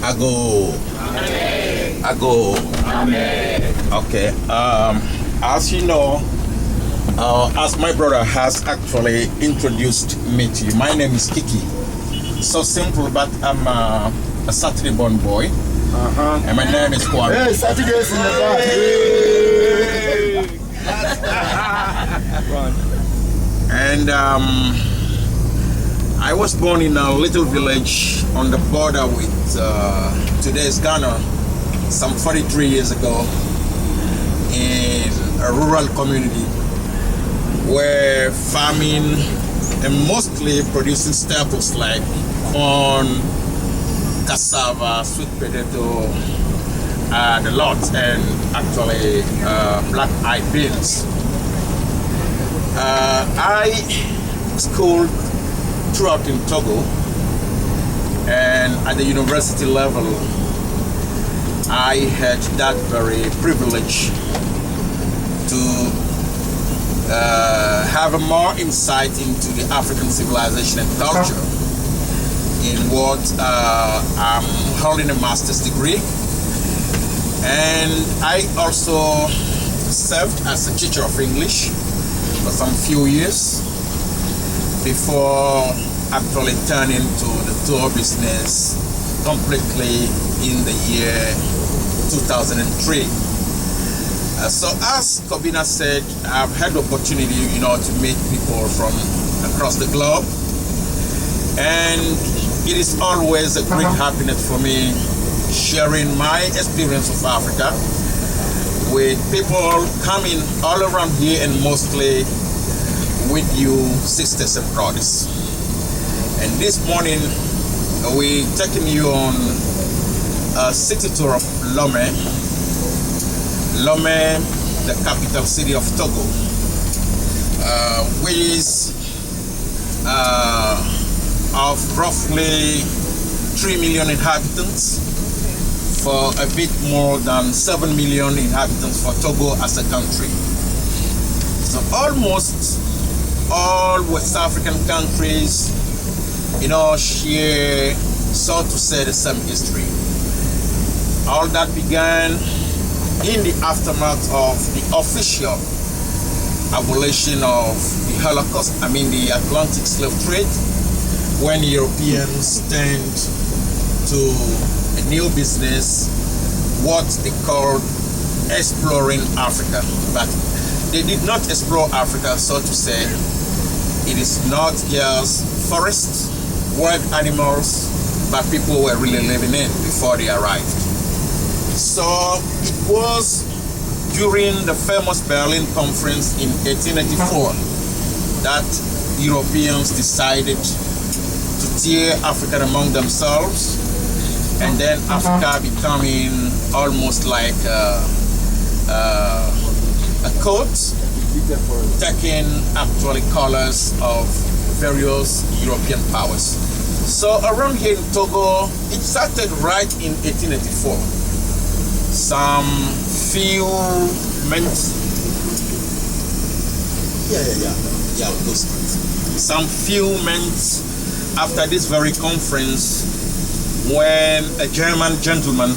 Ago. Amen. Ago. Amen. Okay. As you know, as my brother has actually introduced me to you, my name is Kiki. So simple, but I'm a Saturday born boy. And my name is Kewou. Hey, Saturday's in the back. And I was born in a little village on the border with today's Ghana some 43 years ago in a rural community where farming and mostly producing staples like corn, cassava, sweet potato, the lot, and actually black-eyed beans. I schooled throughout in Togo, and at the university level I had that very privilege to have a more insight into the African civilization and culture in what I'm holding a master's degree, and I also served as a teacher of English for some few years before actually turning to the tour business completely in the year 2003. So as Kobina said, I've had the opportunity, to meet people from across the globe, and it is always a great happiness for me sharing my experience of Africa with people coming all around here, and mostly with you sisters and brothers. And this morning we're taking you on a city tour of Lomé, the capital city of Togo, which is of roughly 3 million inhabitants for a bit more than 7 million inhabitants for Togo as a country. So almost all West African countries, share, so to say, the same history. All that began in the aftermath of the official abolition of the Holocaust, the Atlantic slave trade, when Europeans turned to a new business, what they called exploring Africa. But they did not explore Africa, so to say. It is not just forests, wild animals, but people were really living in before they arrived. So it was during the famous Berlin Conference in 1884 that Europeans decided to tear Africa among themselves, and then Africa becoming almost like a coat, taking actually colors of various European powers. So around here in Togo, it started right in 1884. Some few months. Some few months after this very conference, when a German gentleman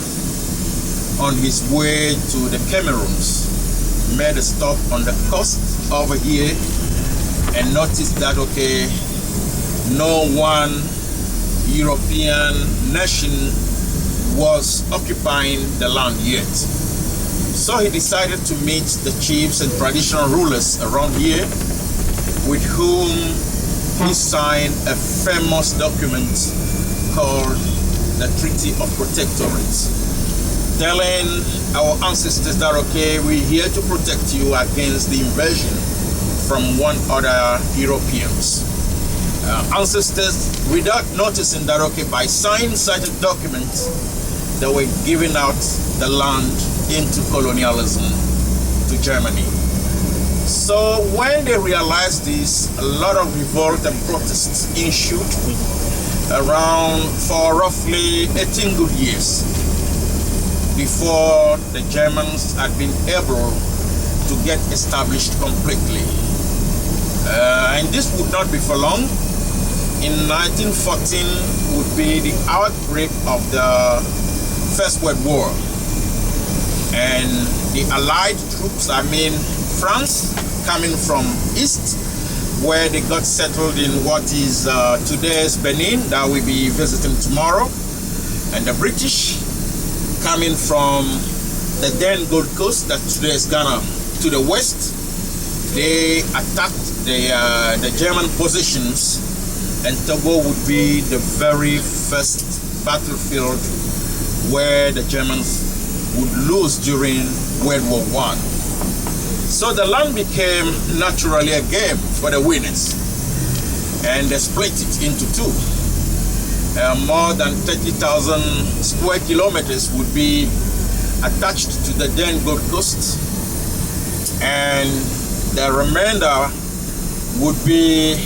on his way to the Cameroons made a stop on the coast over here and noticed that no one European nation was occupying the land yet. So he decided to meet the chiefs and traditional rulers around here, with whom he signed a famous document called the Treaty of Protectorate, telling our ancestors that we're here to protect you against the invasion from one other Europeans. Ancestors, without noticing that by signing such a document, they were giving out the land into colonialism to Germany. So when they realized this, a lot of revolt and protests ensued around for roughly 18 good years before the Germans had been able to get established completely. And this would not be for long. in 1914 would be the outbreak of the First World War. And the Allied troops, I mean France, coming from east, where they got settled in what is today's Benin, that we'll be visiting tomorrow. And the British coming from the then Gold Coast, that today is Ghana, to the west. They attacked the German positions, and Togo would be the very first battlefield where the Germans would lose during World War I. So the land became naturally a game for the winners, and they split it into two. More than 30,000 square kilometers would be attached to the then Gold Coast, and the remainder would be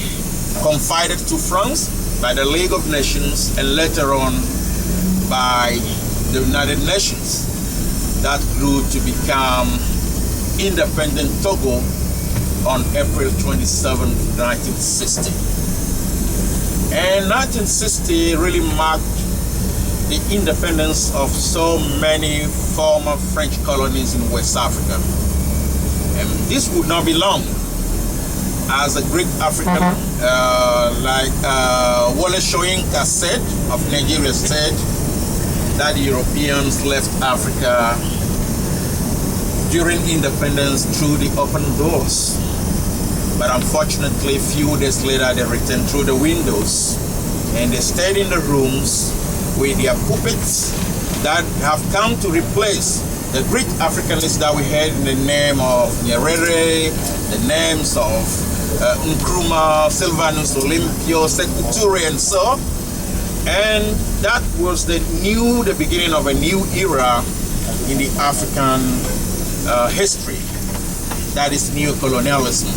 confided to France by the League of Nations, and later on by the United Nations. That grew to become independent Togo on April 27, 1960. And 1960 really marked the independence of so many former French colonies in West Africa. And this would not be long, as a Greek African, like Wole Soyinka said, of Nigeria, said that Europeans left Africa during independence through the open doors. But unfortunately, few days later, they returned through the windows, and they stayed in the rooms with their puppets that have come to replace the Greek Africanists that we had in the name of Nyerere, the names of Nkrumah, Sylvanus Olympio, Sekou Touré, and so. And that was the beginning of a new era in the African history. That is neo-colonialism,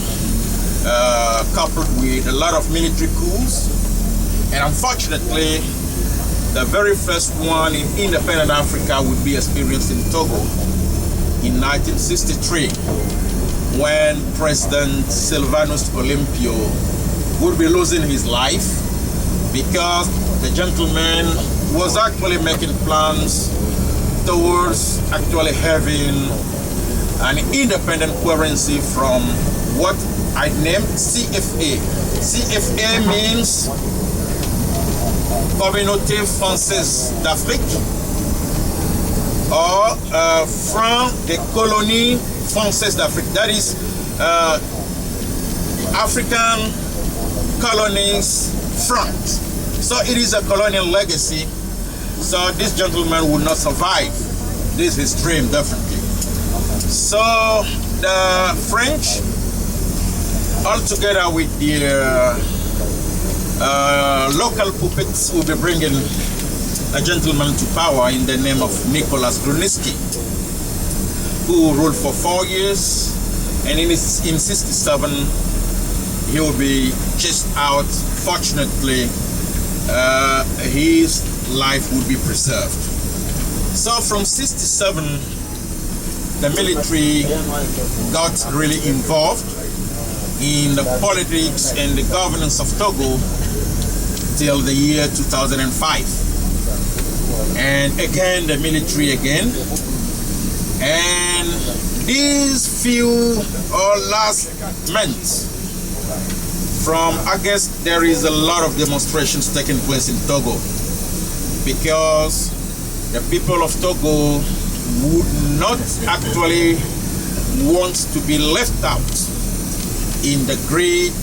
coupled with a lot of military coups. And unfortunately, the very first one in independent Africa would be experienced in Togo in 1963, when President Sylvanus Olympio would be losing his life, because the gentleman was actually making plans towards actually having an independent currency from what I named CFA. CFA means Communauté Française d'Afrique, or Franc des Colonies Françaises d'Afrique. That is African colonies front. So it is a colonial legacy. So this gentleman would not survive. This is his dream, definitely. So the French, all together with their local puppets, will be bringing a gentleman to power in the name of Nicolas Gruniski, who ruled for 4 years, and in 67 he will be chased out. Fortunately, his life would be preserved. So from 67, the military got really involved in the politics and the governance of Togo till the year 2005. And again, the military again. And these few or last months, from August, there is a lot of demonstrations taking place in Togo, because the people of Togo would not actually want to be left out in the great,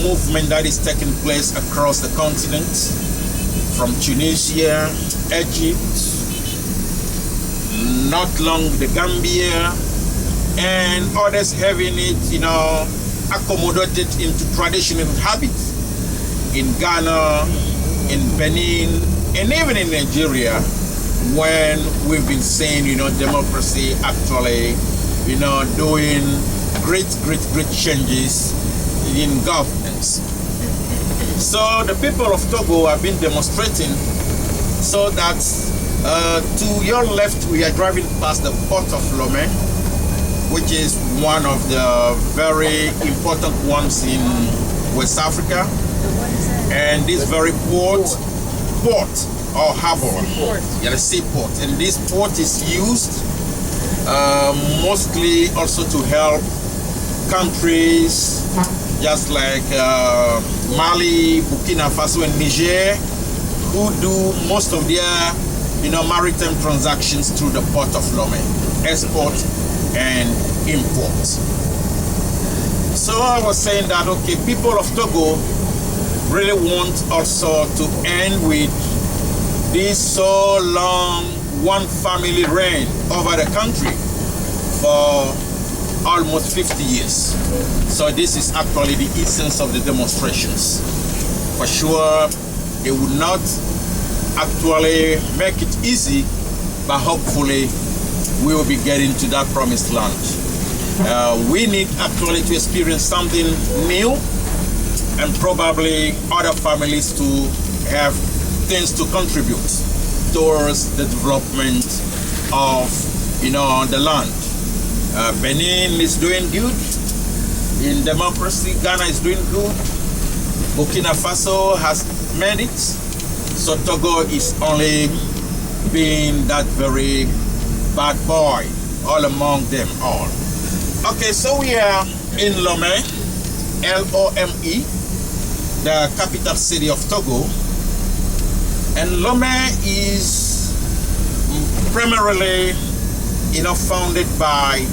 movement that is taking place across the continent, from Tunisia, Egypt, not long the Gambia, and others having it, accommodated into traditional habits in Ghana, in Benin, and even in Nigeria, when we've been seeing, democracy actually, doing great changes in governance. So the people of Togo have been demonstrating, so that to your left, we are driving past the port of Lomé, which is one of the very important ones in West Africa. And this very port or harbor, the seaport. And this port is used mostly also to help countries just like Mali, Burkina Faso, and Niger, who do most of their maritime transactions through the port of Lomé, export and import. So I was saying that, okay, people of Togo really want also to end with this so long one family reign over the country for almost 50 years. So this is actually the essence of the demonstrations. For sure, it would not actually make it easy, but hopefully we will be getting to that promised land. We need actually to experience something new, and probably other families to have things to contribute towards the development of the land. Benin is doing good in democracy. Ghana is doing good. Burkina Faso has made it. So Togo is only being that very bad boy all among them all. Okay, so we are in Lomé, L-O-M-E, the capital city of Togo. And Lomé is primarily founded by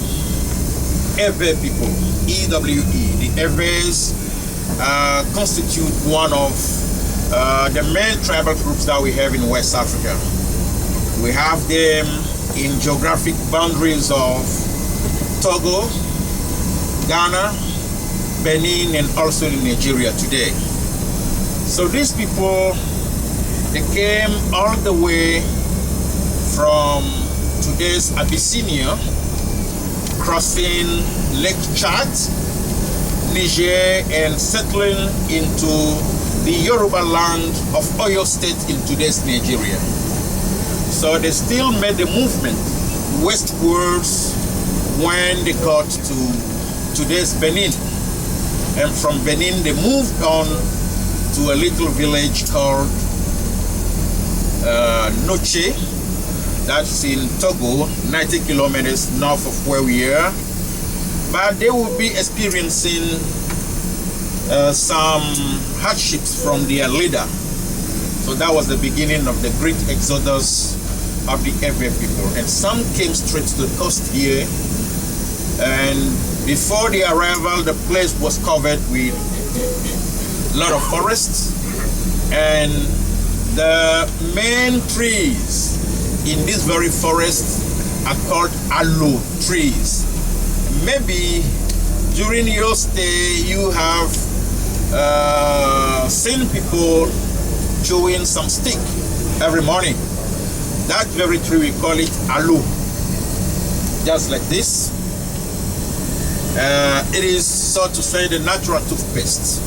Ewe people, E-W-E. The Ewes constitute one of the main tribal groups that we have in West Africa. We have them in geographic boundaries of Togo, Ghana, Benin, and also in Nigeria today. So these people, they came all the way from today's Abyssinia, crossing Lake Chad, Niger, and settling into the Yoruba land of Oyo State in today's Nigeria. So they still made the movement westwards when they got to today's Benin. And from Benin, they moved on to a little village called Noche. That's in Togo, 90 kilometers north of where we are. But they will be experiencing some hardships from their leader. So that was the beginning of the great exodus of the Ewe people. And some came straight to the coast here. And before the arrival, the place was covered with a lot of forests. And the main trees in this very forest are called aloe trees. Maybe during your stay you have seen people chewing some stick every morning. That very tree, we call it aloe. Just like this. It is, so to say, the natural toothpaste.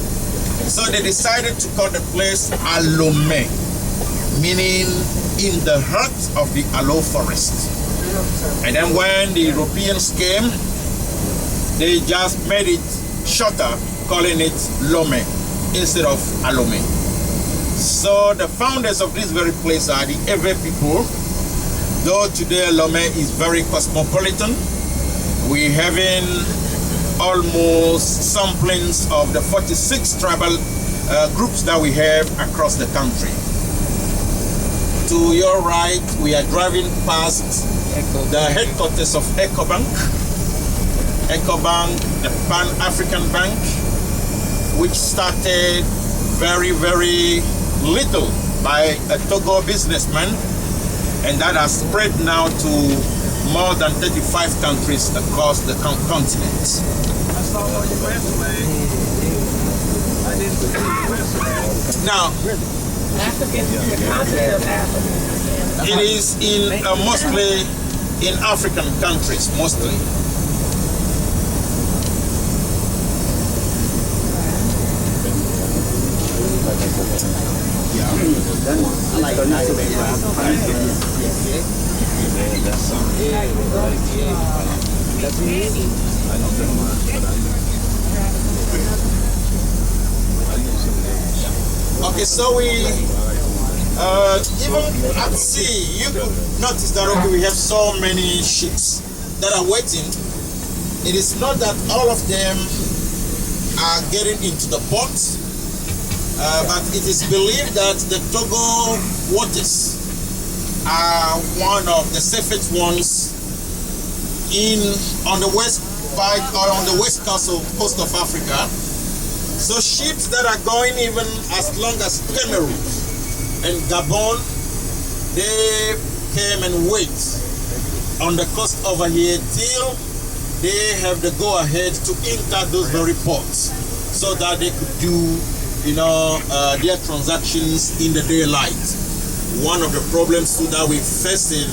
So they decided to call the place Alomé, meaning in the heart of the aloe forest. And then when the Europeans came, they just made it shorter, calling it Lomé instead of Alomé. So the founders of this very place are the Ewe people. Though today Lomé is very cosmopolitan, we're having almost samplings of the 46 tribal groups that we have across the country. To your right, we are driving past the headquarters of EcoBank, the Pan-African Bank, which started very, very little by a Togo businessman, and that has spread now to more than 35 countries across the continent. Now, it is in mostly in African countries, mostly. Okay, so we even at sea, you could notice that okay, we have so many ships that are waiting. It is not that all of them are getting into the port, but it is believed that the Togo waters are one of the safest ones on the west side or on the west coast of Africa. So ships that are going even as long as Cameroon and Gabon, they came and wait on the coast over here till they have the go-ahead to enter those very ports so that they could do, their transactions in the daylight. One of the problems too that we face in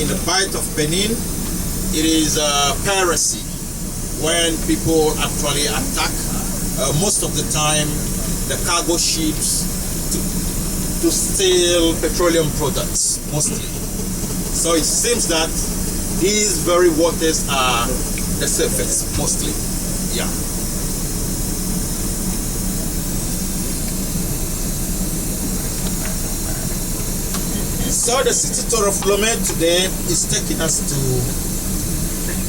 the Bight of Benin, it is piracy, when people actually attack most of the time the cargo ships to steal petroleum products mostly. So it seems that these very waters are the safest mostly. Yeah. So the city tour of Lomé today is taking us to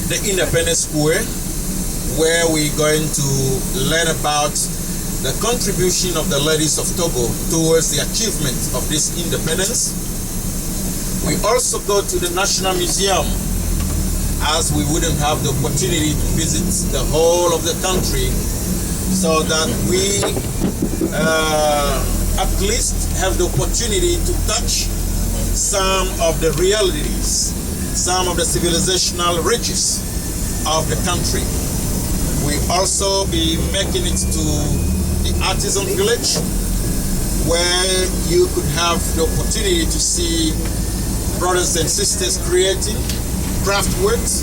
the Independence Square, where we're going to learn about the contribution of the ladies of Togo towards the achievement of this independence. We also go to the National Museum, as we wouldn't have the opportunity to visit the whole of the country, so that we at least have the opportunity to touch some of the realities, some of the civilizational riches of the country. We also be making it to the artisan village, where you could have the opportunity to see brothers and sisters creating craft works,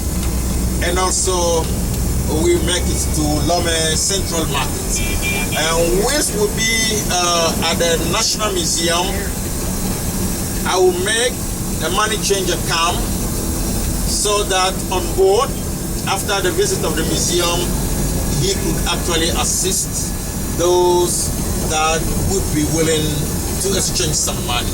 and also we make it to Lomé Central Market. And which will be at the National Museum, I will make a money change account so that on board, after the visit of the museum, he could actually assist those that would be willing to exchange some money.